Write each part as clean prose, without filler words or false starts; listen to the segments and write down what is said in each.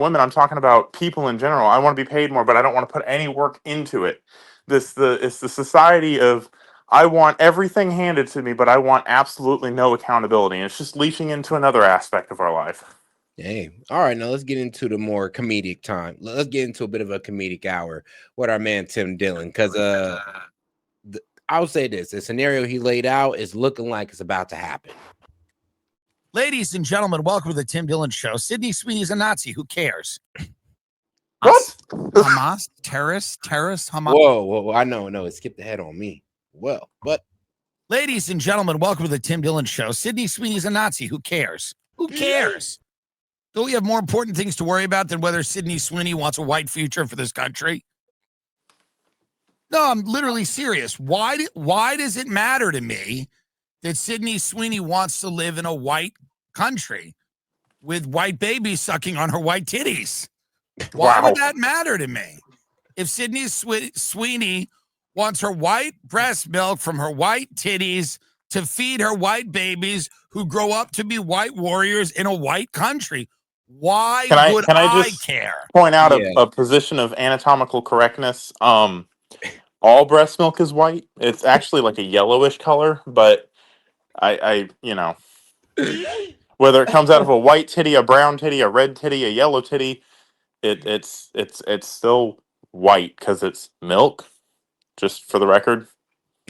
women. I'm talking about people in general. I want to be paid more, but I don't want to put any work into it. It's the society of I want everything handed to me, but I want absolutely no accountability. And it's just leaching into another aspect of our life. Hey, all right, now let's get into the more comedic time. Let's get into a bit of a comedic hour with our man Tim Dillon, because I'll say this: the scenario he laid out is looking like it's about to happen. Ladies and gentlemen, welcome to the Tim Dillon Show. Sydney Sweeney's a Nazi. Who cares? What? Hamas? Terrorists? Hamas? Whoa, I know, it skipped ahead on me. Well, but ladies and gentlemen, welcome to the Tim Dillon Show. Sydney Sweeney's a Nazi. Who cares? Who cares? Don't we have more important things to worry about than whether Sydney Sweeney wants a white future for this country? No, I'm literally serious. Why does it matter to me that Sydney Sweeney wants to live in a white country with white babies sucking on her white titties? Why would that matter to me? If Sydney Sweeney wants her white breast milk from her white titties to feed her white babies who grow up to be white warriors in a white country, why would I just care? Point out a position of anatomical correctness. All breast milk is white. It's actually like a yellowish color, but I whether it comes out of a white titty, a brown titty, a red titty, a yellow titty, it's still white because it's milk. Just for the record.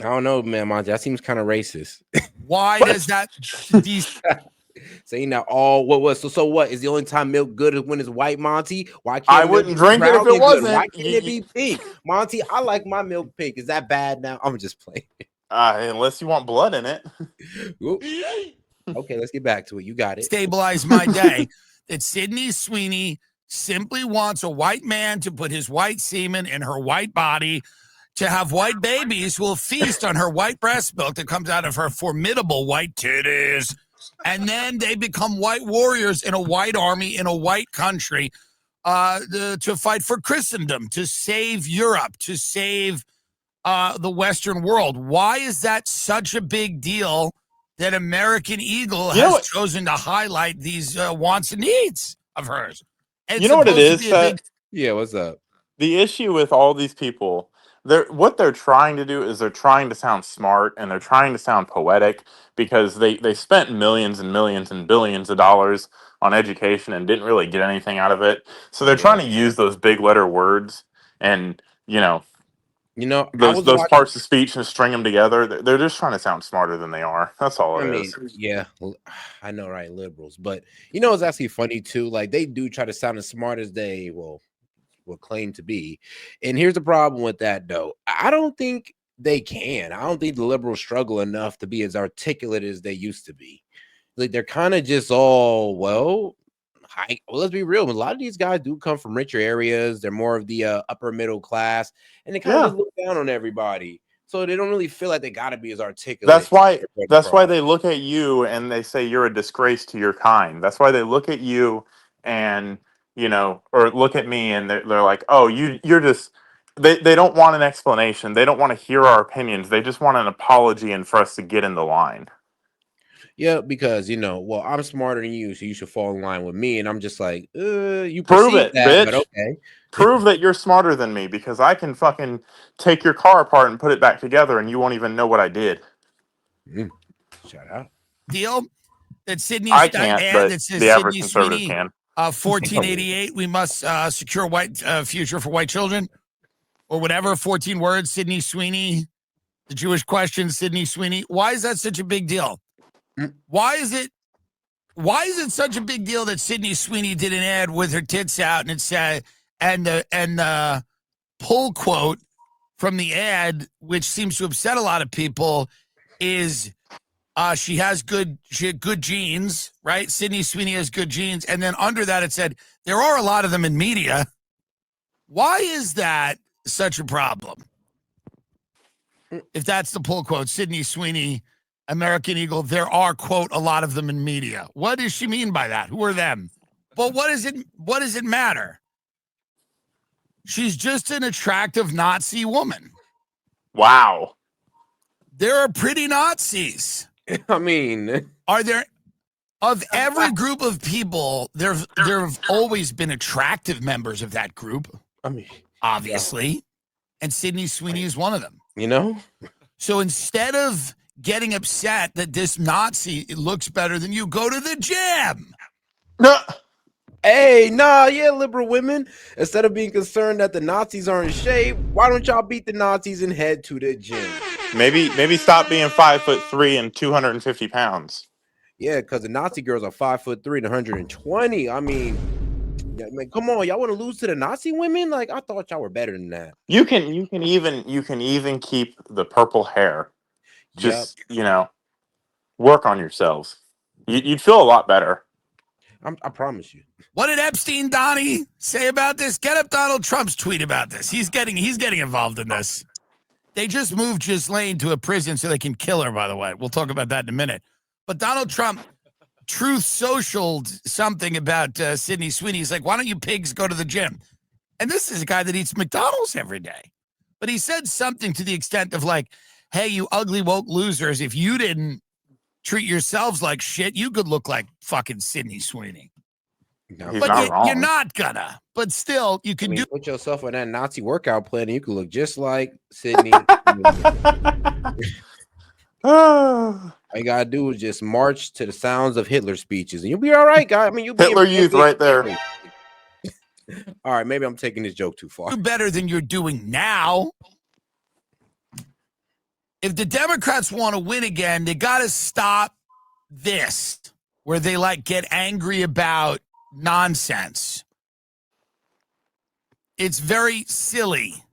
I don't know, man, Monty. That seems kind of racist. Why does that? Saying that all so what is the only time milk good is when it's white, Monty? Why can't I wouldn't drink it if it wasn't? Why can't it be pink, Monty? I like my milk pink. Is that bad now? I'm just playing. Unless you want blood in it. Okay, let's get back to it. You got it. Stabilize my day. That Sydney Sweeney simply wants a white man to put his white semen in her white body, to have white babies who will feast on her white breast milk that comes out of her formidable white titties. And then they become white warriors in a white army in a white country to fight for Christendom, to save Europe, to save the Western world. Why is that such a big deal that American Eagle has chosen to highlight these wants and needs of hers? You know what it is? Yeah, what's up? The issue with all these people, what they're trying to do is they're trying to sound smart and they're trying to sound poetic because they spent millions and millions and billions of dollars on education and didn't really get anything out of it. So they're trying to use those big letter words and those parts of speech and string them together. They're just trying to sound smarter than they are. That's all it is. Yeah, I know, right? Liberals, but it's actually funny too. Like they do try to sound as smart as they will claim to be. And here's the problem with that, though. I don't think they can. I don't think the liberals struggle enough to be as articulate as they used to be. Like they're kind of just all let's be real. A lot of these guys do come from richer areas. They're more of the upper middle class, and they kind of just look down on everybody. So they don't really feel like they got to be as articulate. That's why they look at you and they say you're a disgrace to your kind. That's why they look at you and or look at me and they're like, oh, you're just. They don't want an explanation. They don't want to hear our opinions. They just want an apology and for us to get in the line. Yeah, because I'm smarter than you, so you should fall in line with me. And I'm just like, you prove it, that, bitch. But okay. Prove that you're smarter than me because I can fucking take your car apart and put it back together and you won't even know what I did. Shut up. Deal that Sydney. I can't, but that says the average Sydney conservative Sweeney, can. 1488. We must secure white future for white children, or whatever. 14 words. Sydney Sweeney, the Jewish question. Sydney Sweeney. Why is that such a big deal? Why is it such a big deal that Sydney Sweeney did an ad with her tits out and it said and the pull quote from the ad, which seems to upset a lot of people, is she had good genes, right? Sydney Sweeney has good genes, and then under that it said there are a lot of them in media. Why is that such a problem? If that's the pull quote, Sydney Sweeney, American Eagle, there are, quote, a lot of them in media. What does she mean by that? Who are them? But what does it matter? She's just an attractive Nazi woman. Wow. There are pretty Nazis. I mean, are there? Of every group of people, there have always been attractive members of that group. I mean, obviously, and Sydney Sweeney is one of them. you know. So instead of getting upset that this Nazi looks better than you, go to the gym. No. Hey, nah, yeah, liberal women. Instead of being concerned that the Nazis are in shape, why don't y'all beat the Nazis and head to the gym? Maybe stop being 5'3" and 250 pounds. Yeah, because the Nazi girls are 5'3" and 120. I mean, come on, y'all want to lose to the Nazi women? Like, I thought y'all were better than that. You can even keep the purple hair. Just work on yourselves. You'd feel a lot better. I promise you. What did Epstein Donnie say about this? Get up Donald Trump's tweet about this. He's getting involved in this. They just moved Ghislaine to a prison so they can kill her, by the way. We'll talk about that in a minute. But Donald Trump Truth Socialed something about Sydney Sweeney. He's like, why don't you pigs go to the gym? And this is a guy that eats McDonald's every day. But he said something to the extent of like, hey, you ugly woke losers, if you didn't treat yourselves like shit, you could look like fucking Sydney Sweeney. He's but not wrong. You're not gonna. But still, you can put yourself on that Nazi workout plan and you can look just like Sydney. All you gotta do is just march to the sounds of Hitler speeches and you'll be all right, guy. I mean, you'll be Hitler Youth right there. All right, maybe I'm taking this joke too far. Do better than you're doing now. If the Democrats want to win again, they got to stop this, where they like get angry about nonsense. It's very silly,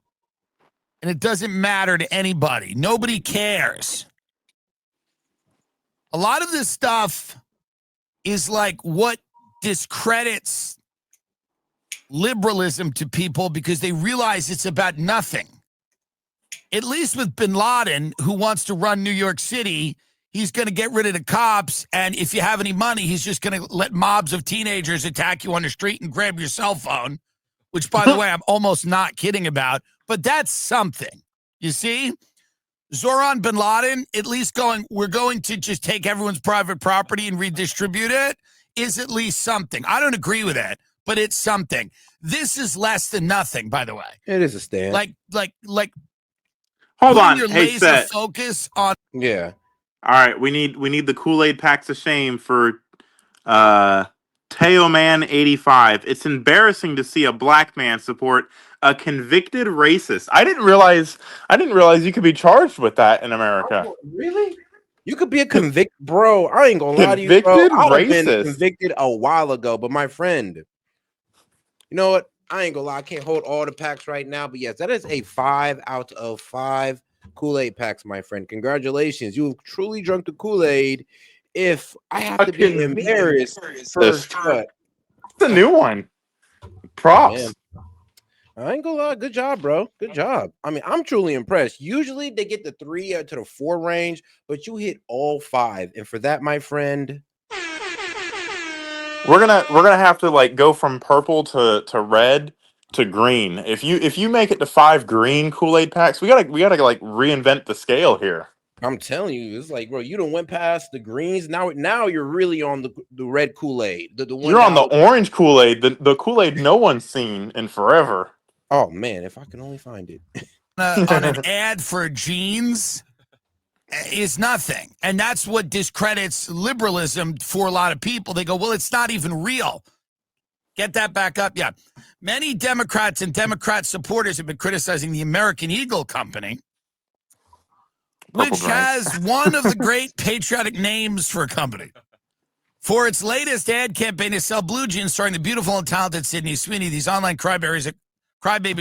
and it doesn't matter to anybody. Nobody cares. A lot of this stuff is like what discredits liberalism to people because they realize it's about nothing. At least with bin Laden, who wants to run New York City, he's going to get rid of the cops. And if you have any money, he's just going to let mobs of teenagers attack you on the street and grab your cell phone, which, by the way, I'm almost not kidding about. But that's something. You see? Zoran bin Laden, at least going, we're going to just take everyone's private property and redistribute it, is at least something. I don't agree with it, but it's something. This is less than nothing, by the way. It is a stand. Like. Hold on, your hey, laser Set. focus on. Yeah. All right, we need the Kool-Aid packs of shame for Teoman 85. It's embarrassing to see a black man support a convicted racist. I didn't realize you could be charged with that in America. Oh, really? You could be a convicted, bro. I ain't gonna lie to you, bro. Convicted I would have been racist. convicted a while ago, but my friend, you know what? I ain't gonna lie. I can't hold all the packs right now, but yes, that is a 5 out of 5 Kool-Aid packs, my friend. Congratulations. You've truly drunk the Kool-Aid. If I have to be embarrassed first, it's a new one. Props. Man. I ain't gonna lie. Good job, bro. Good job. I mean, I'm truly impressed. Usually they get the 3 to the 4 range, but you hit all 5. And for that, my friend, we're gonna have to like go from purple to red to green. If you make it to 5 green Kool-Aid packs, we gotta like reinvent the scale here. I'm telling you, it's like, bro, you done went past the greens. Now you're really on the red Kool-Aid. The one you're on the orange Kool-Aid, the Kool-Aid no one's seen in forever. Oh man, if I can only find it. On an ad for jeans is nothing. And that's what discredits liberalism for a lot of people. They go, well, it's not even real. Get that back up. Yeah. Many Democrats and Democrat supporters have been criticizing the American Eagle Company, which has one of the great patriotic names for a company, for its latest ad campaign to sell blue jeans starring the beautiful and talented Sydney Sweeney. These online crybabies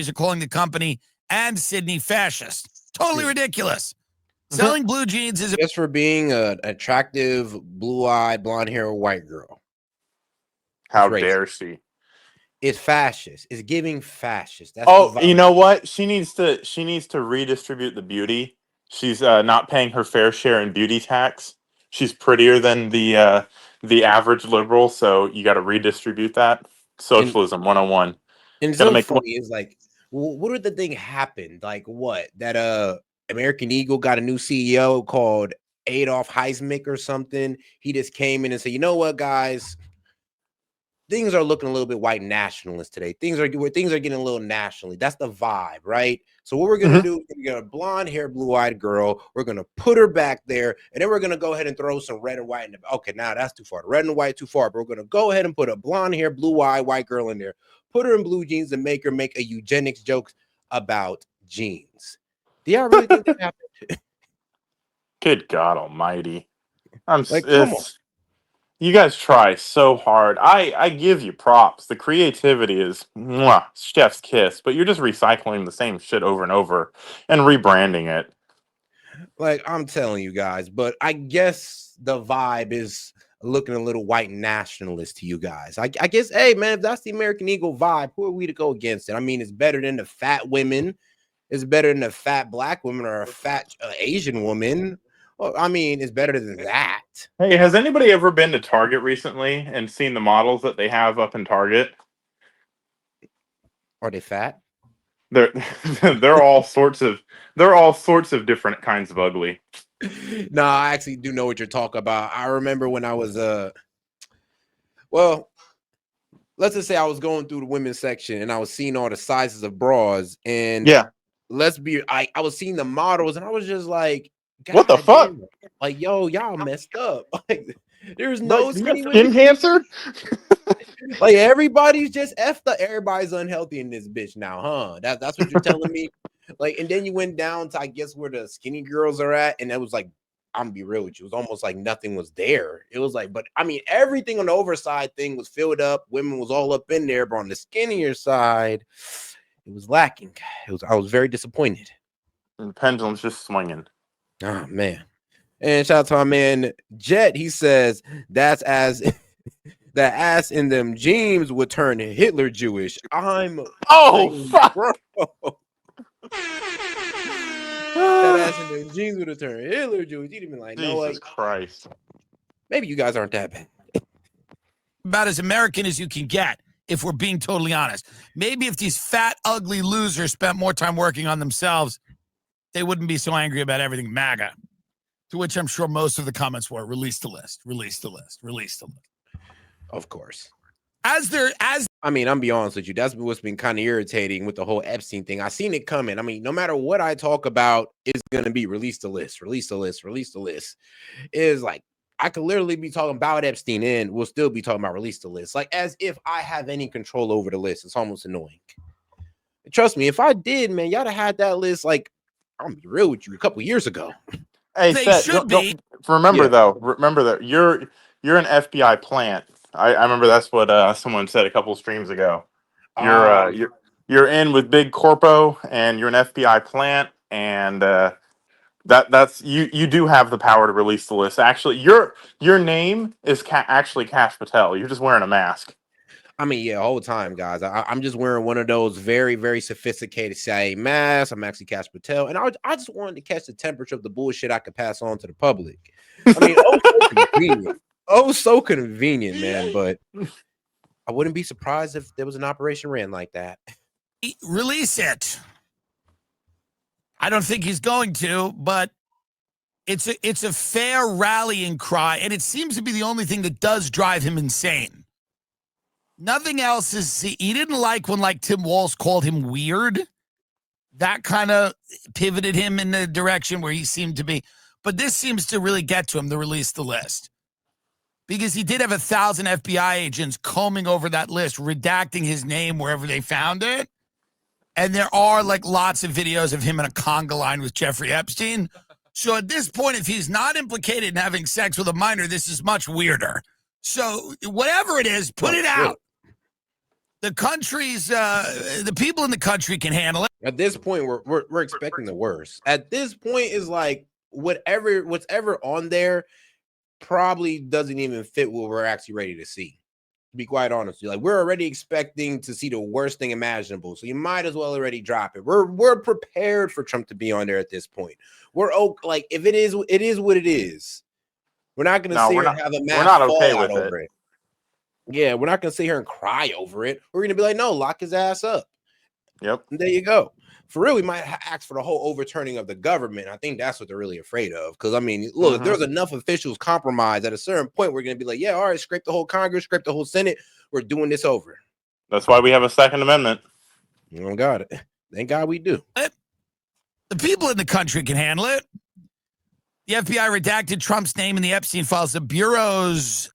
are calling the company and Sydney fascist. Totally ridiculous. Selling blue jeans is just for being an attractive, blue-eyed, blonde-haired white girl. How dare she? It's fascist. It's giving fascist. That's you know what? She needs to redistribute the beauty. She's not paying her fair share in beauty tax. She's prettier than the average liberal, so you got to redistribute that. Socialism 101. And so funny is like, what did the thing happen? Like what? That American Eagle got a new CEO called Adolf Heismick or something. He just came in and said, you know what, guys, things are looking a little bit white nationalist today. Things are getting a little nationally. That's the vibe, right? So what we're gonna do is we're gonna get a blonde hair, blue-eyed girl. We're gonna put her back there, and then we're gonna go ahead and throw some red and white in the. Okay, now that's too far. Red and white too far. But we're gonna go ahead and put a blonde hair, blue-eyed white girl in there. Put her in blue jeans and make her make a eugenics joke about jeans. Do y'all really think that happened? Good God Almighty! Like, come on. It's you guys try so hard. I give you props. The creativity is mwah, chef's kiss. But you're just recycling the same shit over and over and rebranding it. Like, I'm telling you guys, but I guess the vibe is looking a little white nationalist to you guys. I guess, hey, man, if that's the American Eagle vibe, who are we to go against it? I mean, it's better than the fat women. It's better than a fat black woman or a fat Asian woman. Well, I mean, it's better than that. Hey, has anybody ever been to Target recently and seen the models that they have up in Target? Are they fat? They're they're all sorts of they're all sorts of different kinds of ugly. No, I actually do know what you're talking about. I remember when I was well, let's just say I was going through the women's section and I was seeing all the sizes of bras, and Yeah. I was seeing the models and I was just like, What the God fuck? damn, like, yo, y'all messed up. Like, there's no Like, you got skinny skin women. cancer? Like, everybody's just effed up. Everybody's unhealthy in this bitch now, huh? That's what you're telling me. Like, and then you went down to, I guess, where the skinny girls are at, and it was like, I'm gonna be real with you, it was almost like nothing was there. It was like, but I mean, everything on the overside thing was filled up. Women was all up in there, but on the skinnier side, it was lacking. I was very disappointed. And the pendulum's just swinging. Oh man. And shout out to my man Jet. He says that's as that ass in them jeans would turn Hitler Jewish. I'm Oh saying, fuck! bro, that ass in them jeans would have turned Hitler Jewish. He'd have been like, no, Jesus like, Christ! maybe you guys aren't that bad. About as American as you can get, if we're being totally honest. Maybe if these fat, ugly losers spent more time working on themselves, they wouldn't be so angry about everything MAGA. To which I'm sure most of the comments were, release the list, release the list, release the list. Of course. I mean, I'm be honest with you. That's what's been kind of irritating with the whole Epstein thing. I seen it coming. I mean, no matter what I talk about, it's gonna be release the list, release the list, release the list. It is like I could literally be talking about Epstein and we'll still be talking about release the list. Like as if I have any control over the list. It's almost annoying. Trust me, if I did, man, y'all have had that list like I'm gonna be real with you a couple years ago. Hey, They Seth, should be. remember Yeah. though. Remember that you're an FBI plant. I remember that's what someone said a couple streams ago. You're Ah, you're in with big corpo, and you're an FBI plant, and that's you do have the power to release the list. Actually, your name is actually Cash Patel. You're just wearing a mask. I mean, yeah, whole time, guys. I'm just wearing one of those very, very sophisticated CIA masks. I'm actually Cash Patel, and I just wanted to catch the temperature of the bullshit I could pass on to the public. I mean, oh, so convenient. Oh, so convenient, man. But I wouldn't be surprised if there was an operation ran like that. Release it. I don't think he's going to, but it's a fair rallying cry, and it seems to be the only thing that does drive him insane. Nothing else is. He didn't like when like Tim Walz called him weird. That kind of pivoted him in the direction where he seemed to be. But this seems to really get to him to release the list. Because he did have 1,000 FBI agents combing over that list, redacting his name wherever they found it. And there are like lots of videos of him in a conga line with Jeffrey Epstein. So at this point, if he's not implicated in having sex with a minor, this is much weirder. So whatever it is, put it out. The country's, the people in the country can handle it. At this point, we're expecting the worst. At this point, is like what's ever on there probably doesn't even fit what we're actually ready to see. To be quite honest, like we're already expecting to see the worst thing imaginable, so you might as well already drop it. We're prepared for Trump to be on there at this point. We're like if it is what it is. We're not going to sit here and have a mass fallout over it. Yeah, we're not going to sit here and cry over it. We're going to be like, no, lock his ass up. Yep. And there you go. for real, we might ask for the whole overturning of the government. I think that's what they're really afraid of. Because I mean, look, if there's enough officials compromised at a certain point, we're going to be like, yeah, all right, scrape the whole Congress, scrape the whole Senate. We're doing this over. That's why we have a Second Amendment. Oh, God. Thank God we do. The people in the country can handle it. The FBI redacted Trump's name in the Epstein files. The Bureau's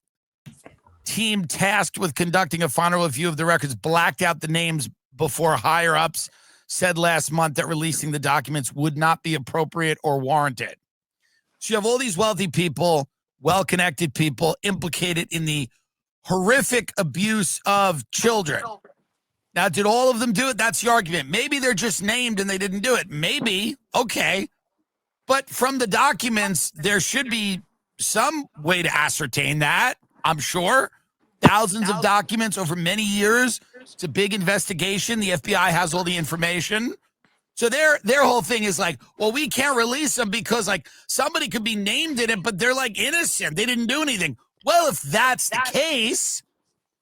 team tasked with conducting a final review of the records blacked out the names before higher-ups said last month that releasing the documents would not be appropriate or warranted. So you have all these wealthy people, well-connected people implicated in the horrific abuse of children. Now, did all of them do it? That's the argument. Maybe they're just named and they didn't do it. Maybe. Okay. But from the documents, there should be some way to ascertain that, I'm sure. Thousands of documents over many years. It's a big investigation. The FBI has all the information. So their whole thing is like, well, we can't release them because like somebody could be named in it, but they're like innocent. They didn't do anything. Well, if that's the case,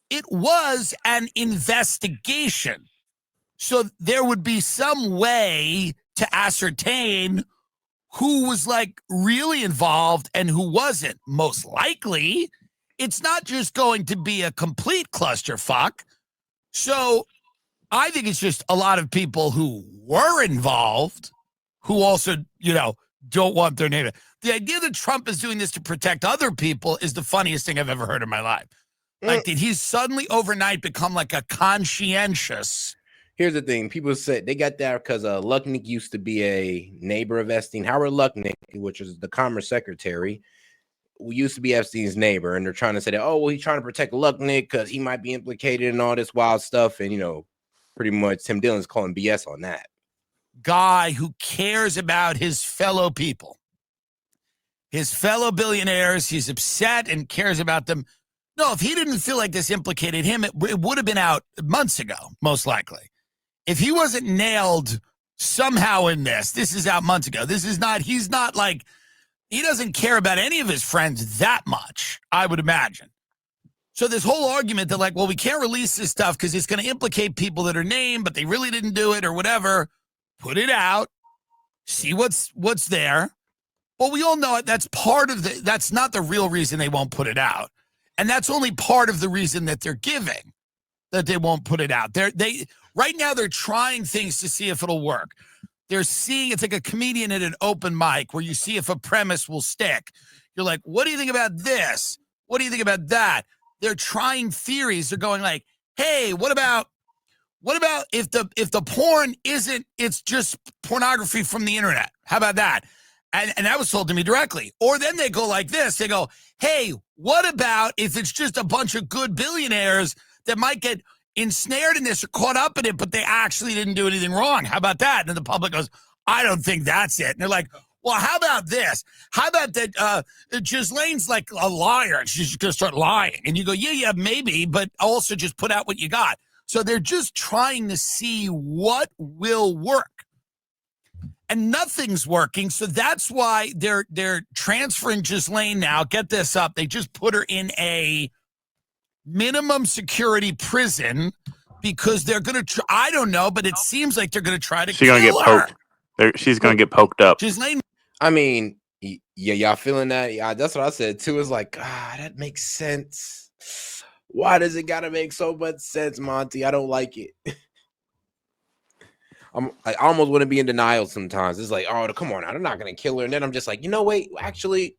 it was an investigation. So there would be some way to ascertain who was like really involved and who wasn't. Most likely, it's not just going to be a complete clusterfuck. So I think it's just a lot of people who were involved who also, don't want their name. The idea that Trump is doing this to protect other people is the funniest thing I've ever heard in my life. Like, did he suddenly overnight become like a conscientious? Here's the thing. People said they got that because Lucknick used to be a neighbor of Epstein. Howard Lucknick, which is the Commerce Secretary, used to be Epstein's neighbor. And they're trying to say that, oh, well, he's trying to protect Lucknick because he might be implicated in all this wild stuff. And, pretty much Tim Dillon's calling BS on that. Guy who cares about his fellow people, his fellow billionaires. He's upset and cares about them. No, if he didn't feel like this implicated him, it would have been out months ago, most likely. If he wasn't nailed somehow in this is out months ago. He's not like, he doesn't care about any of his friends that much, I would imagine. So this whole argument that like, well, we can't release this stuff because it's going to implicate people that are named, but they really didn't do it or whatever. Put it out, see what's there. Well, we all know it. That's not the real reason they won't put it out. And that's only part of the reason that they're giving, that they won't put it out. Right now they're trying things to see if it'll work. They're seeing, it's like a comedian at an open mic where you see if a premise will stick. You're like, what do you think about this? What do you think about that? They're trying theories. They're going like, hey, what about if the porn isn't, it's just pornography from the internet? How about that? And that was told to me directly. Or then they go like this. They go, hey, what about if it's just a bunch of good billionaires that might get ensnared in this or caught up in it, but they actually didn't do anything wrong? How about that? And the public goes, I don't think that's it. And they're like, well, how about this? How about that Ghislaine's like a liar and she's just going to start lying? And you go, yeah, maybe, but also just put out what you got. So they're just trying to see what will work. And nothing's working, so that's why they're transferring Ghislaine now. Get this up. They just put her in a minimum security prison because they're going to I don't know, but it seems like they're going to try to kill her. She's going to get poked. She's going to get poked up. Ghislaine. I mean, yeah, y'all feeling that? Yeah, that's what I said, too. It's like, that makes sense. Why does it got to make so much sense, Monty? I don't like it. I almost want to be in denial sometimes. It's like, oh, come on now, they're not going to kill her. And then I'm just like, wait, actually,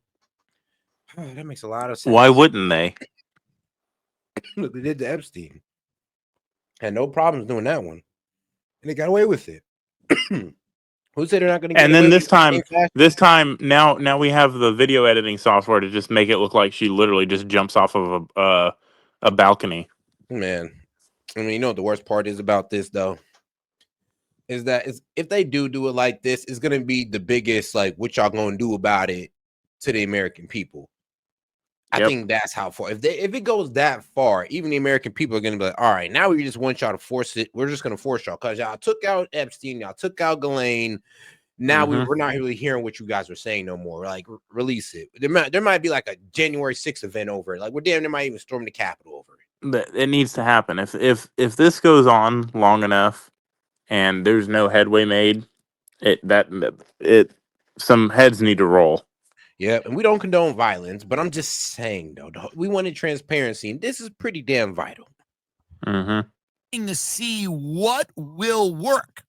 that makes a lot of sense. Why wouldn't they? Look, they did to Epstein. Had no problems doing that one. And they got away with it. Who said they're not going to get and away then with it? this time, now we have the video editing software to just make it look like she literally just jumps off of a balcony. Man, I mean, you know what the worst part is about this, though? Is that if they do it like this, it's going to be the biggest, like, what y'all going to do about it to the American people. I think that's how far. If it goes that far, even the American people are going to be like, all right, now we just want y'all to force it. We're just going to force y'all because y'all took out Epstein. Y'all took out Ghislaine. Now we're not really hearing what you guys are saying no more. Like, release it. There might be like a January 6th event over it. Like, there might even storm the Capitol over it. It needs to happen. If this goes on long enough, and there's no headway made. It some heads need to roll. Yeah, and we don't condone violence, but I'm just saying though, we wanted transparency, and this is pretty damn vital. Mm-hmm. To see what will work.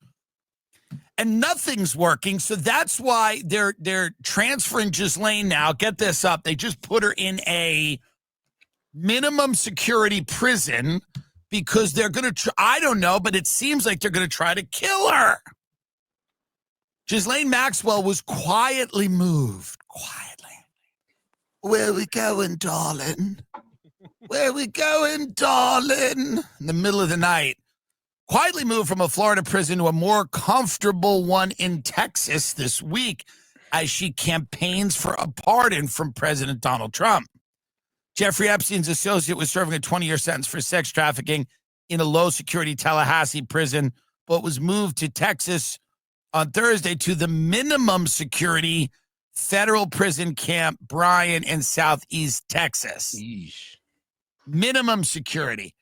And nothing's working, so that's why they're transferring Ghislaine now. Get this up. They just put her in a minimum security prison because they're going to I don't know, but it seems like they're going to try to kill her. Ghislaine Maxwell was quietly moved. Quietly. Where we going, darling? Where we going, darling? In the middle of the night. Quietly moved from a Florida prison to a more comfortable one in Texas this week as she campaigns for a pardon from President Donald Trump. Jeffrey Epstein's associate was serving a 20-year sentence for sex trafficking in a low-security Tallahassee prison, but was moved to Texas on Thursday to the minimum security federal prison Camp Bryan in Southeast Texas. Yeesh. Minimum security.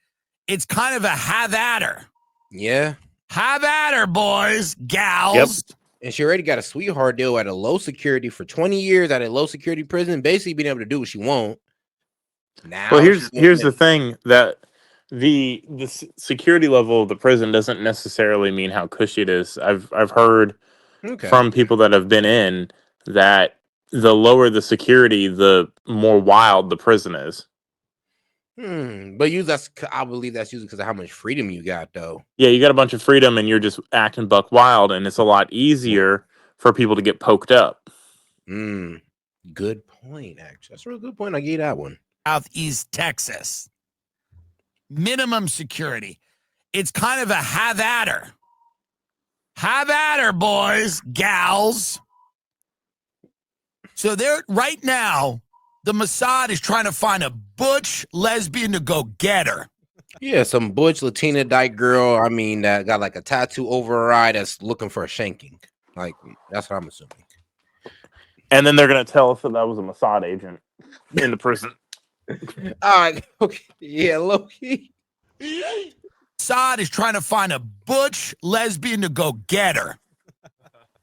It's kind of a have at her. Yeah. Have at her, boys, gals. Yep. And she already got a sweetheart deal at a low security for 20 years at a low security prison, basically being able to do what she wants. Now, well, here's the thing that the security level of the prison doesn't necessarily mean how cushy it is. I've heard from people that have been in that the lower the security, the more wild the prison is. But I believe that's usually because of how much freedom you got, though. Yeah, you got a bunch of freedom, and you're just acting buck wild, and it's a lot easier for people to get poked up. Good point, actually. That's a real good point. I gave that one. Southeast Texas. Minimum security. It's kind of a have at her. Have at her, boys, gals. So they're right now, the Mossad is trying to find a butch lesbian to go get her. Yeah, some butch Latina dyke girl. I mean, that got like a tattoo over her eye that's looking for a shanking. Like, that's what I'm assuming. And then they're going to tell us that was a Mossad agent in the prison. All right. Okay. Yeah, low-key. Mossad is trying to find a butch lesbian to go get her.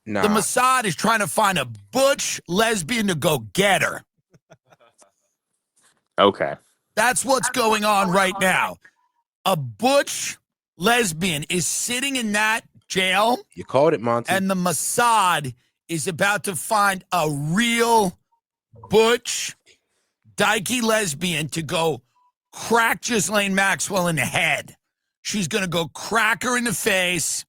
Nah. The Mossad is trying to find a butch lesbian to go get her. Okay. That's what's going on right now. A butch lesbian is sitting in that jail. You called it, Monty. And the Mossad is about to find a real butch, dykey lesbian to go crack Ghislaine Maxwell in the head. She's going to go crack her in the face.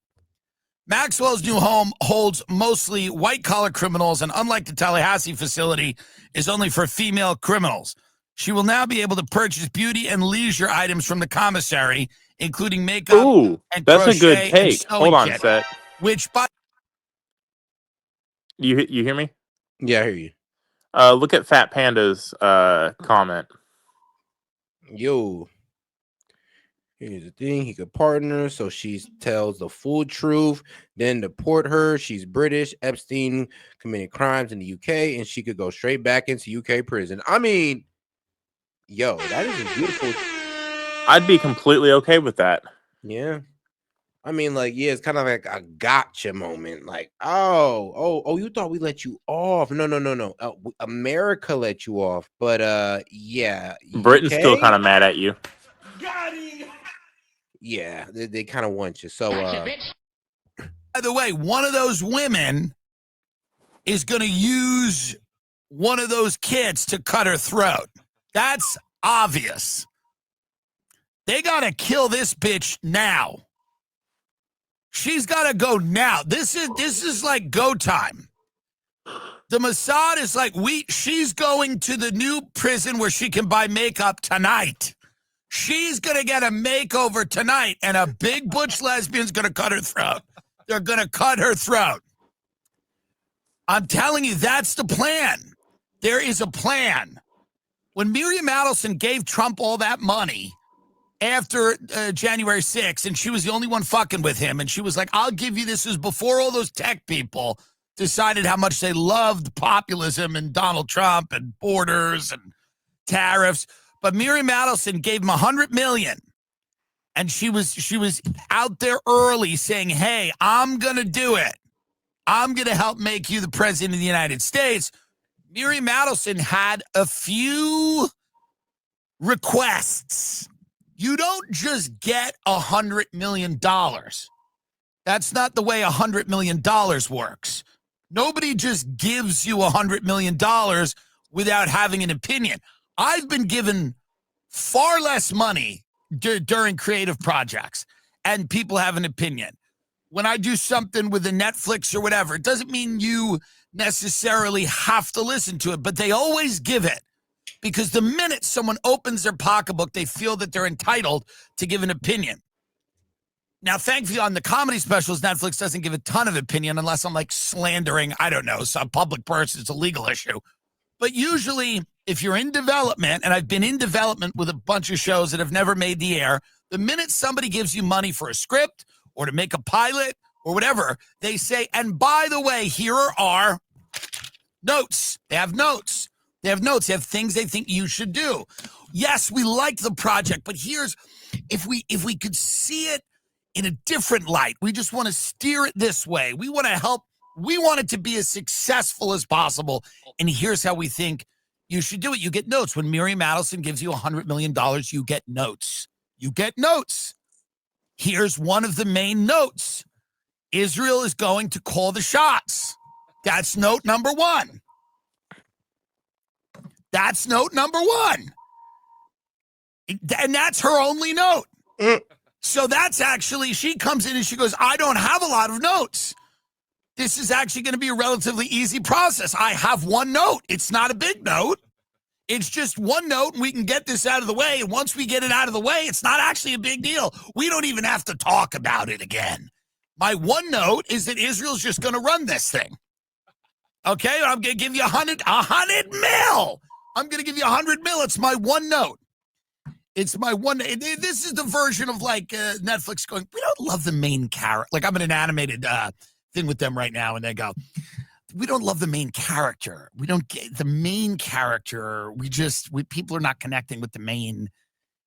Maxwell's new home holds mostly white-collar criminals, and unlike the Tallahassee facility, is only for female criminals. She will now be able to purchase beauty and leisure items from the commissary, including makeup and that's crochet a good take. Hold on, kit, Set. which, by you hear me? Yeah, I hear you. Look at Fat Panda's comment. Yo. Here's the thing. He could pardon her, so she tells the full truth, then deport her. She's British. Epstein committed crimes in the UK, and she could go straight back into UK prison. I mean, yo, that is a beautiful. I'd be completely okay with that. Yeah. I mean, like, yeah, it's kind of like a gotcha moment. Like, oh, you thought we let you off. No. America let you off. But, yeah. Britain's UK? still kind of mad at you. Yeah, they kind of want you. So, by the way, one of those women is going to use one of those kits to cut her throat. That's obvious. They got to kill this bitch now. She's got to go now. This is like go time. The Mossad is like, she's going to the new prison where she can buy makeup tonight. She's going to get a makeover tonight, and a big butch lesbian's going to cut her throat. They're going to cut her throat. I'm telling you, that's the plan. There is a plan. When Miriam Adelson gave Trump all that money after January 6th, and she was the only one fucking with him, and she was like, I'll give you this. Is before all those tech people decided how much they loved populism and Donald Trump and borders and tariffs. But Miriam Adelson gave him $100 million. And she was out there early saying, hey, I'm going to do it. I'm going to help make you the president of the United States. Miriam Adelson had a few requests. You don't just get $100 million. That's not the way $100 million works. Nobody just gives you $100 million without having an opinion. I've been given far less money during creative projects, and people have an opinion. When I do something with a Netflix or whatever, it doesn't mean you necessarily have to listen to it, but they always give it. Because the minute someone opens their pocketbook, they feel that they're entitled to give an opinion. Now, thankfully, on the comedy specials, Netflix doesn't give a ton of opinion unless I'm like slandering, I don't know, some public person. It's a legal issue. But usually, if you're in development, and I've been in development with a bunch of shows that have never made the air, the minute somebody gives you money for a script or to make a pilot or whatever, they say, and by the way, here are notes. They have notes. They have notes. They have things they think you should do. Yes, we like the project, but here's, if we could see it in a different light, we just want to steer it this way. We want to help. We want it to be as successful as possible. And here's how we think you should do it. You get notes. When Miriam Adelson gives you $100 million, you get notes. You get notes. Here's one of the main notes. Israel is going to call the shots. That's note number one. That's note number one. And that's her only note. So that's actually, she comes in and she goes, I don't have a lot of notes. This is actually going to be a relatively easy process. I have one note. It's not a big note. It's just one note, and we can get this out of the way. And once we get it out of the way, it's not actually a big deal. We don't even have to talk about it again. My one note is that Israel's just going to run this thing. Okay, I'm going to give you 100 mil. I'm going to give you 100 mil. It's my one note. It's my one. This is the version of like Netflix going, we don't love the main character. Like I'm in an animated thing with them right now, and they go, we don't love the main character. We don't get the main character. People are not connecting with the main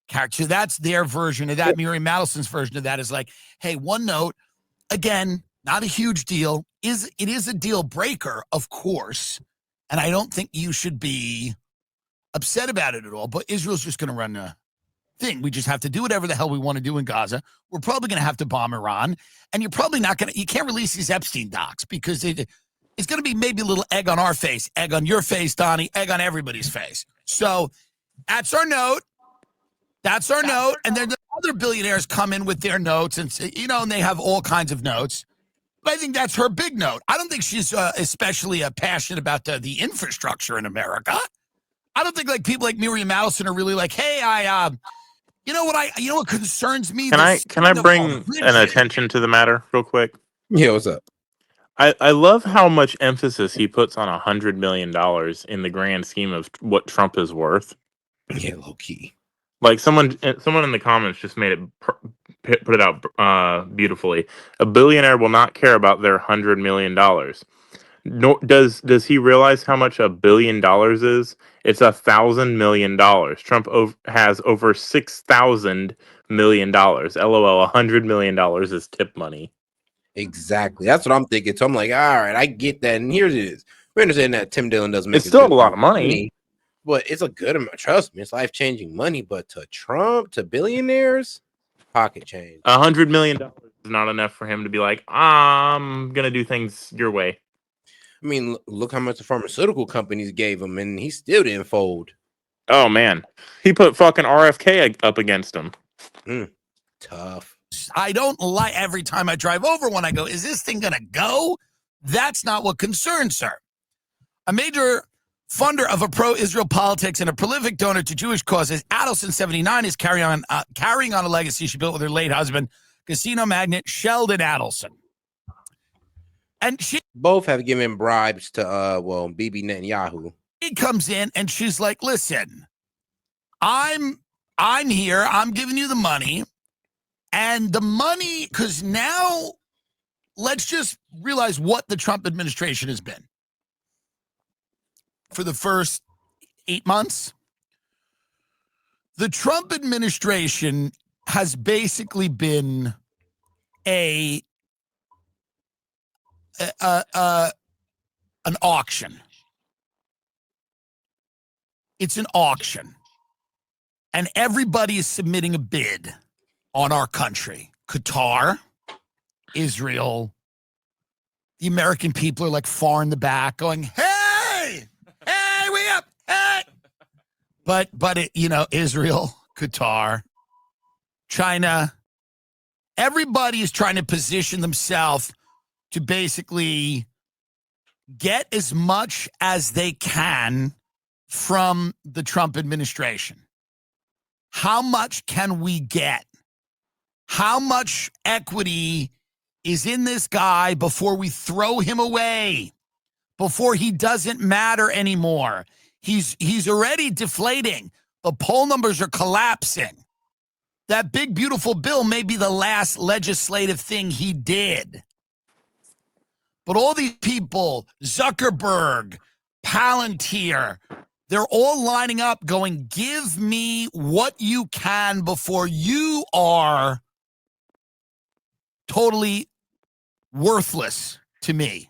character. So that's their version of that. Miriam Madison's version of that is like, hey, one note, again, not a huge deal. It is a deal breaker, of course, and I don't think you should be upset about it at all, but Israel's just going to run the thing. We just have to do whatever the hell we want to do in Gaza. We're probably going to have to bomb Iran, and you're probably not going to, you can't release these Epstein docs because it's going to be maybe a little egg on our face, egg on your face, Donnie, egg on everybody's face. So that's our note. That's our note. And then the other billionaires come in with their notes and, and they have all kinds of notes. But I think that's her big note. I don't think she's especially passionate about the infrastructure in America. I don't think like people like Miriam Adelson are really like, hey, you know what concerns me? Can I bring an attention to the matter real quick? Yeah, what's up? I love how much emphasis he puts on $100 million in the grand scheme of what Trump is worth. Yeah, low key. Like someone in the comments just made it put it out beautifully. A billionaire will not care about their $100 million. Nor does he realize how much $1 billion is? It's $1,000 million. Trump has over $6,000 million. LOL, $100 million is tip money. Exactly. That's what I'm thinking. So I'm like, all right, I get that. And here it is. We understand that Tim Dillon doesn't make it's still a lot of money. But it's a good amount. Trust me, it's life-changing money. But to Trump, to billionaires, pocket change. $100 million is not enough for him to be like, I'm gonna do things your way. I mean, look how much the pharmaceutical companies gave him, and he still didn't fold. Oh man, he put fucking RFK up against him. Tough. I don't like every time I drive over one, I go, is this thing gonna go? That's not what concerns her. A major funder of a pro-Israel politics and a prolific donor to Jewish causes, Adelson, 79, is carrying on a legacy she built with her late husband, casino magnate Sheldon Adelson. And she both have given bribes to Bibi Netanyahu. She comes in and she's like, listen, I'm here, I'm giving you the money, and the money, because now let's just realize what the Trump administration has been. For the first 8 months, the Trump administration has basically been an auction. It's an auction. And everybody is submitting a bid on our country. Qatar, Israel, the American people are like far in the back going, hey, we up, hey. But Israel, Qatar, China, everybody is trying to position themselves to basically get as much as they can from the Trump administration. How much can we get? How much equity is in this guy before we throw him away? Before he doesn't matter anymore? He's already deflating. The poll numbers are collapsing. That big, beautiful bill may be the last legislative thing he did. But all these people, Zuckerberg, Palantir, they're all lining up going, give me what you can before you are totally worthless to me.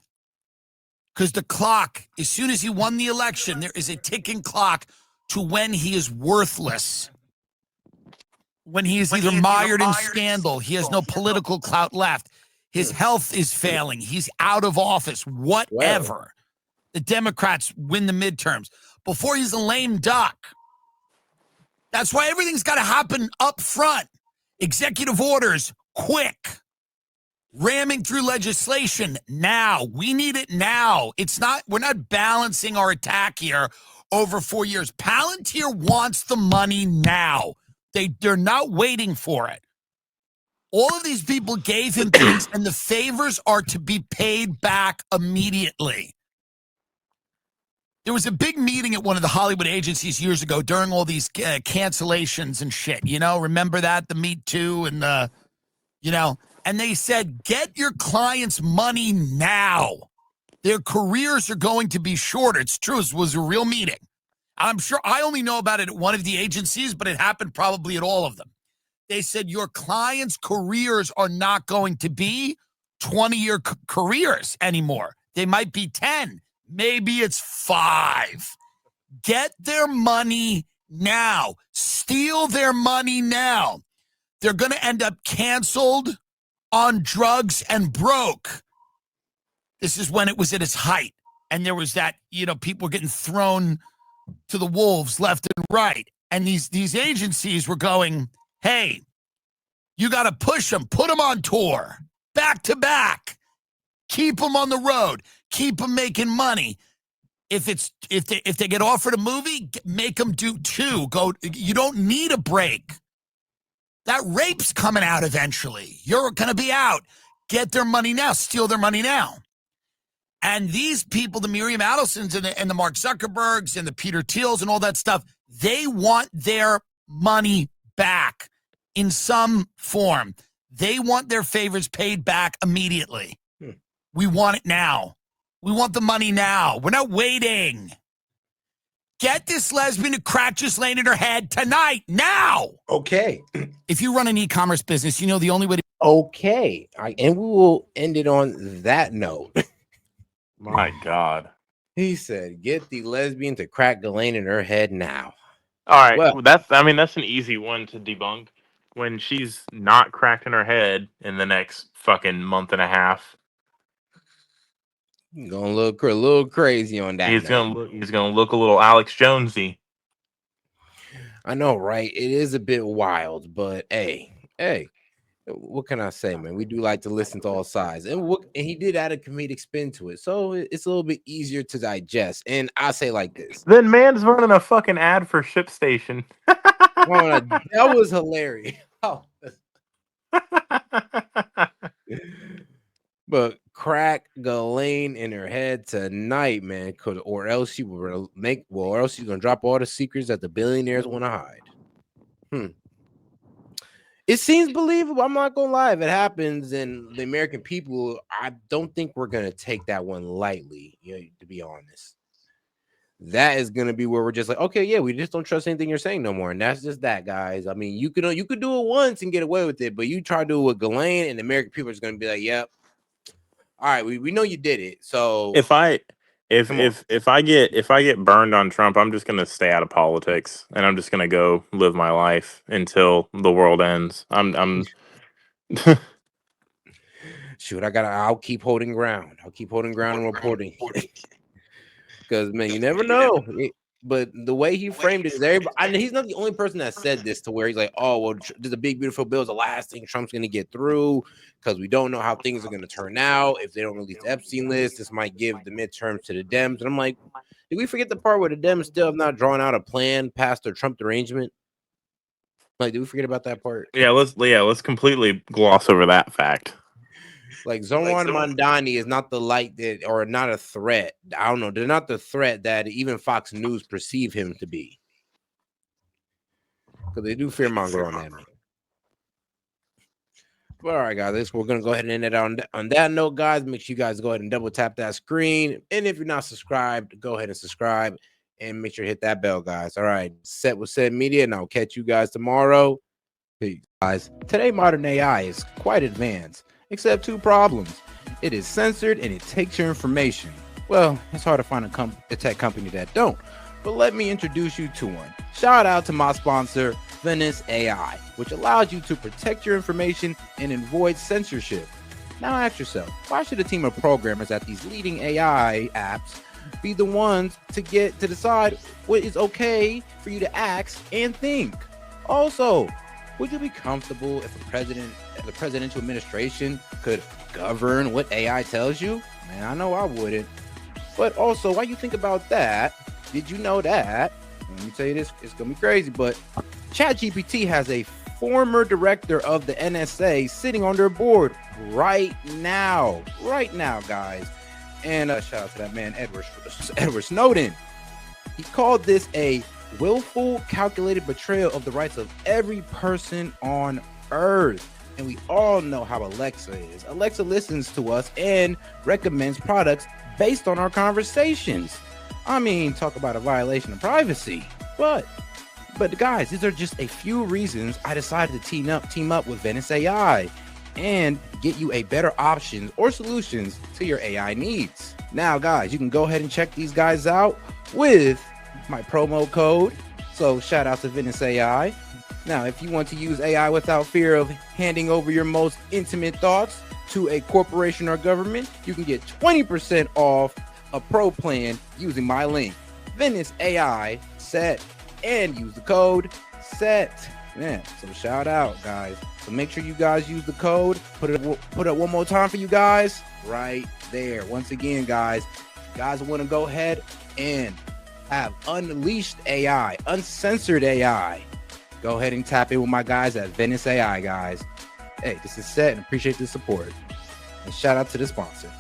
Because the clock, as soon as he won the election, there is a ticking clock to when he is worthless. When he is either mired in scandal, he has no political clout left. His health is failing. He's out of office, whatever. The Democrats win the midterms. Before he's a lame duck. That's why everything's got to happen up front. Executive orders, quick. Ramming through legislation now. We need it now. We're not balancing our attack here over 4 years. Palantir wants the money now. They're not waiting for it. All of these people gave him things, and the favors are to be paid back immediately. There was a big meeting at one of the Hollywood agencies years ago during all these cancellations and shit. Remember that? The Me Too and the, and they said, get your clients money now. Their careers are going to be shorter. It's true. It was a real meeting. I'm sure I only know about it at one of the agencies, but it happened probably at all of them. They said your clients' careers are not going to be 20-year careers anymore. They might be 10. Maybe it's 5. Get their money now. Steal their money now. They're going to end up canceled, on drugs, and broke. This is when it was at its height. And there was that, people were getting thrown to the wolves left and right. And these agencies were going, hey, you got to push them, put them on tour, back to back, keep them on the road, keep them making money. If they get offered a movie, make them do 2. You don't need a break. That rape's coming out eventually. You're going to be out. Get their money now. Steal their money now. And these people, the Miriam Adelsons and the Mark Zuckerbergs and the Peter Thiels and all that stuff, they want their money back in some form. They want their favors paid back immediately. We want it now. We want the money now. We're not waiting. Get this lesbian to crack just laying in her head tonight, now. Okay. If you run an e-commerce business, the only way to... Okay. And we will end it on that note. My God. He said, get the lesbian to crack Ghislaine in her head now. All right. Well, that's an easy one to debunk. When she's not cracked in her head in the next fucking month and a half. Gonna look a little crazy on that. He's gonna look a little Alex Jonesy. I know, right? It is a bit wild, but hey, what can I say, man? We do like to listen to all sides, and he did add a comedic spin to it, so it's a little bit easier to digest. And I say like this: then man's running a fucking ad for ShipStation. That was hilarious. Oh. But crack Ghislaine in her head tonight, man, or else she's gonna drop all the secrets that the billionaires want to hide. It seems believable. I'm not gonna lie. If it happens, and the American people, I don't think we're gonna take that one lightly. To be honest. that is gonna be where we're just like, okay, yeah, we just don't trust anything you're saying no more, and that's just that, guys. I mean, you could do it once and get away with it, but you try to do it with Ghislaine, and the American people are just gonna be like, yep, all right, we know you did it, so If I if come on. if I get burned on Trump, I'm just gonna stay out of politics and I'm just gonna go live my life until the world ends. I'm Shoot, I'll keep holding ground. I'll keep holding ground and reporting. Because man, you never know. But the way he framed it is everybody. And he's not the only person that said this to where he's like, "Oh, well, this a big beautiful bill is the last thing Trump's going to get through because we don't know how things are going to turn out. If they don't release the Epstein list, this might give the midterms to the Dems." And I'm like, did we forget the part where the Dems still have not drawn out a plan past their Trump derangement? Like, did we forget about that part? let's completely gloss over that fact. Like Zoran Mondani is not the light that, or not a threat. I don't know. They're not the threat that even Fox News perceive him to be. Because they do fearmonger on that man. But all right, guys, we're gonna go ahead and end it on that note, guys. Make sure you guys go ahead and double tap that screen. And if you're not subscribed, go ahead and subscribe and make sure to hit that bell, guys. All right, set with said media, and I'll catch you guys tomorrow. Peace. Guys, today modern AI is quite advanced, except two problems. It is censored and it takes your information. Well, it's hard to find a tech company that don't. But let me introduce you to one. Shout out to my sponsor, Venice AI, which allows you to protect your information and avoid censorship. Now ask yourself, why should a team of programmers at these leading AI apps be the ones to decide what is okay for you to ask and think? Also, would you be comfortable if the presidential administration could govern what AI tells you? Man, I know I wouldn't. But also, while you think about that, did you know that? Let me tell you this, it's gonna be crazy, but ChatGPT has a former director of the NSA sitting on their board right now, guys. And shout out to that man, Edward Snowden. He called this a willful, calculated betrayal of the rights of every person on Earth. And we all know how Alexa is. Alexa listens to us and recommends products based on our conversations. I mean, talk about a violation of privacy. But guys, these are just a few reasons I decided to team up with Venice AI and get you a better options or solutions to your AI needs. Now, guys, you can go ahead and check these guys out with my promo code. So shout out to Venice AI. Now, if you want to use AI without fear of handing over your most intimate thoughts to a corporation or government, you can get 20% off a pro plan using my link, Venice AI SET, and use the code SET. Man, so shout out, guys. So make sure you guys use the code. Put it one more time for you guys right there. Once again, guys, you guys want to go ahead and have unleashed AI, uncensored AI, go ahead and tap in with my guys at Venice AI, guys. Hey, this is SET and appreciate the support. And shout out to the sponsor.